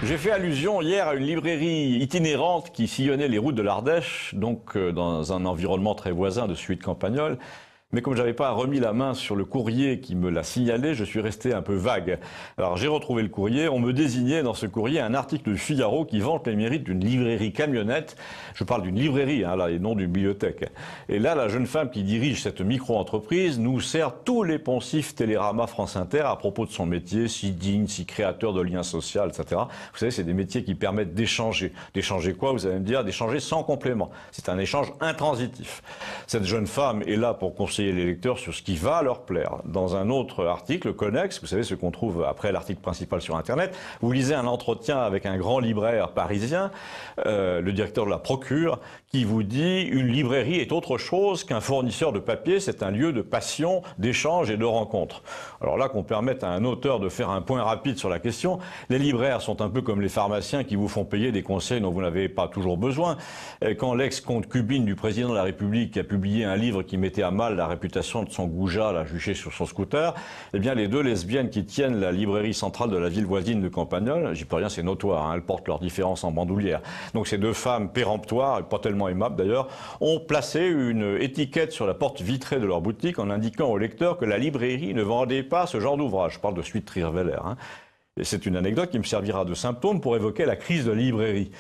J'ai fait allusion hier à une librairie itinérante qui sillonnait les routes de l'Ardèche, donc dans un environnement très voisin de celui de Campagnol. Mais comme je n'avais pas remis la main sur le courrier qui me l'a signalé, je suis resté un peu vague. Alors j'ai retrouvé le courrier, on me désignait dans ce courrier un article du Figaro qui vante les mérites d'une librairie camionnette. Je parle d'une librairie, là, et non d'une bibliothèque. Et là, la jeune femme qui dirige cette micro-entreprise nous sert tous les poncifs Télérama France Inter à propos de son métier, si digne, si créateur de liens sociaux, etc. Vous savez, c'est des métiers qui permettent d'échanger. D'échanger quoi, vous allez me dire? D'échanger sans complément. C'est un échange intransitif. Cette jeune femme est là pour conseiller les lecteurs sur ce qui va leur plaire. Dans un autre article connexe, vous savez ce qu'on trouve après l'article principal sur Internet, vous lisez un entretien avec un grand libraire parisien, le directeur de la Procure, qui vous dit « Une librairie est autre chose qu'un fournisseur de papier, c'est un lieu de passion, d'échange et de rencontre ». Alors là, qu'on permette à un auteur de faire un point rapide sur la question, les libraires sont un peu comme les pharmaciens qui vous font payer des conseils dont vous n'avez pas toujours besoin. Quand l'ex-concubine du président de la République a publié un livre qui mettait à mal la réputation de son goujat, là, juché sur son scooter, eh bien, les deux lesbiennes qui tiennent la librairie centrale de la ville voisine de Campagnol, j'y peux rien, c'est notoire, elles portent leurs différences en bandoulière. Donc, ces deux femmes péremptoires, et pas tellement aimables d'ailleurs, ont placé une étiquette sur la porte vitrée de leur boutique en indiquant au lecteur que la librairie ne vendait pas ce genre d'ouvrage. Je parle de Suite Trierweiler. Et c'est une anecdote qui me servira de symptôme pour évoquer la crise de la librairie.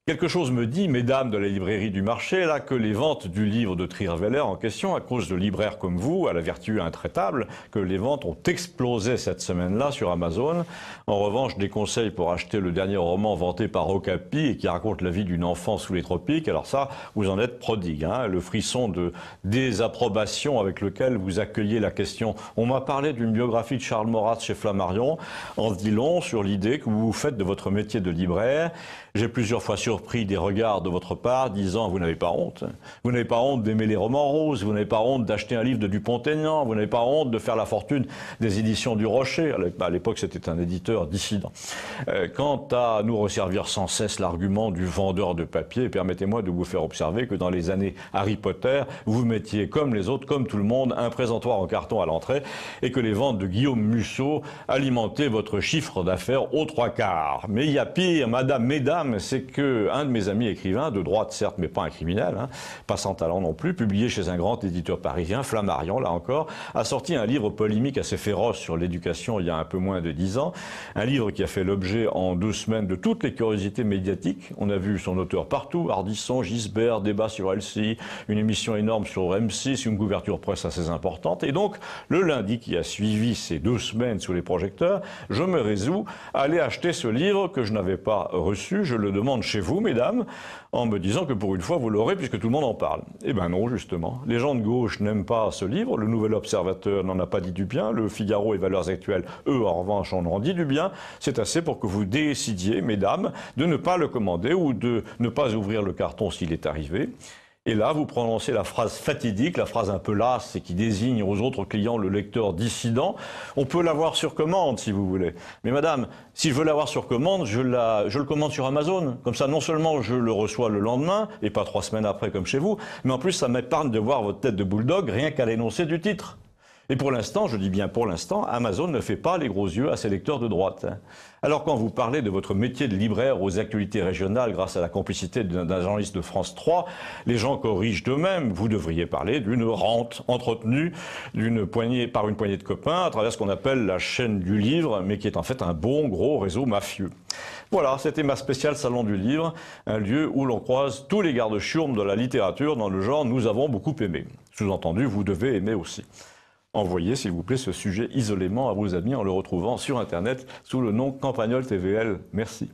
Quelque chose me dit, mesdames de la librairie du marché, là, que les ventes du livre de Trierweiler en question, à cause de libraires comme vous, à la vertu intraitable, que les ventes ont explosé cette semaine-là sur Amazon. En revanche, des conseils pour acheter le dernier roman vanté par Okapi et qui raconte la vie d'une enfant sous les tropiques, alors ça, vous en êtes prodigue, le frisson de désapprobation avec lequel vous accueillez la question. On m'a parlé d'une biographie de Charles Maurras chez Flammarion, en dit long sur l'idée que vous vous faites de votre métier de libraire. J'ai plusieurs fois surpris des regards de votre part disant « Vous n'avez pas honte. Vous n'avez pas honte d'aimer les romans roses, vous n'avez pas honte d'acheter un livre de Dupont-Aignan, vous n'avez pas honte de faire la fortune des éditions du Rocher. » À l'époque, c'était un éditeur dissident. Quant à nous resservir sans cesse l'argument du vendeur de papier, permettez-moi de vous faire observer que dans les années Harry Potter, vous mettiez comme les autres, comme tout le monde, un présentoir en carton à l'entrée et que les ventes de Guillaume Musso alimentaient votre chiffre d'affaires aux trois quarts. Mais il y a pire, madame, mesdames, c'est que un de mes amis écrivains, de droite certes, mais pas un criminel, pas sans talent non plus, publié chez un grand éditeur parisien, Flammarion, là encore, a sorti un livre polémique assez féroce sur l'éducation il y a un peu moins de 10 ans. Un livre qui a fait l'objet en 2 semaines de toutes les curiosités médiatiques. On a vu son auteur partout, Ardisson, Gisbert, débat sur LCI, une émission énorme sur M6, une couverture presse assez importante. Et donc, le lundi qui a suivi ces 2 semaines sous les projecteurs, je me résous à aller acheter ce livre que je n'avais pas reçu. Je le demande chez vous, mesdames, en me disant que pour une fois, vous l'aurez puisque tout le monde en parle. Eh ben non, justement. Les gens de gauche n'aiment pas ce livre. Le Nouvel Observateur n'en a pas dit du bien. Le Figaro et Valeurs Actuelles, eux, en revanche, en ont dit du bien. C'est assez pour que vous décidiez, mesdames, de ne pas le commander ou de ne pas ouvrir le carton s'il est arrivé. Et là, vous prononcez la phrase fatidique, la phrase un peu lasse et qui désigne aux autres clients le lecteur dissident. On peut l'avoir sur commande, si vous voulez. Mais madame, si je veux l'avoir sur commande, je le commande sur Amazon. Comme ça, non seulement je le reçois le lendemain, et pas 3 semaines après comme chez vous, mais en plus, ça m'épargne de voir votre tête de bulldog rien qu'à l'énoncé du titre. Et pour l'instant, je dis bien pour l'instant, Amazon ne fait pas les gros yeux à ses lecteurs de droite. Alors quand vous parlez de votre métier de libraire aux actualités régionales grâce à la complicité d'un journaliste de France 3, les gens corrigent d'eux-mêmes. Vous devriez parler d'une rente entretenue par une poignée de copains à travers ce qu'on appelle la chaîne du livre, mais qui est en fait un bon gros réseau mafieux. Voilà, c'était ma spéciale Salon du Livre, un lieu où l'on croise tous les gardes-chiourmes de la littérature dans le genre « nous avons beaucoup aimé ». Sous-entendu, vous devez aimer aussi. Envoyez, s'il vous plaît, ce sujet isolément à vos amis en le retrouvant sur Internet sous le nom Campagnol TVL. Merci.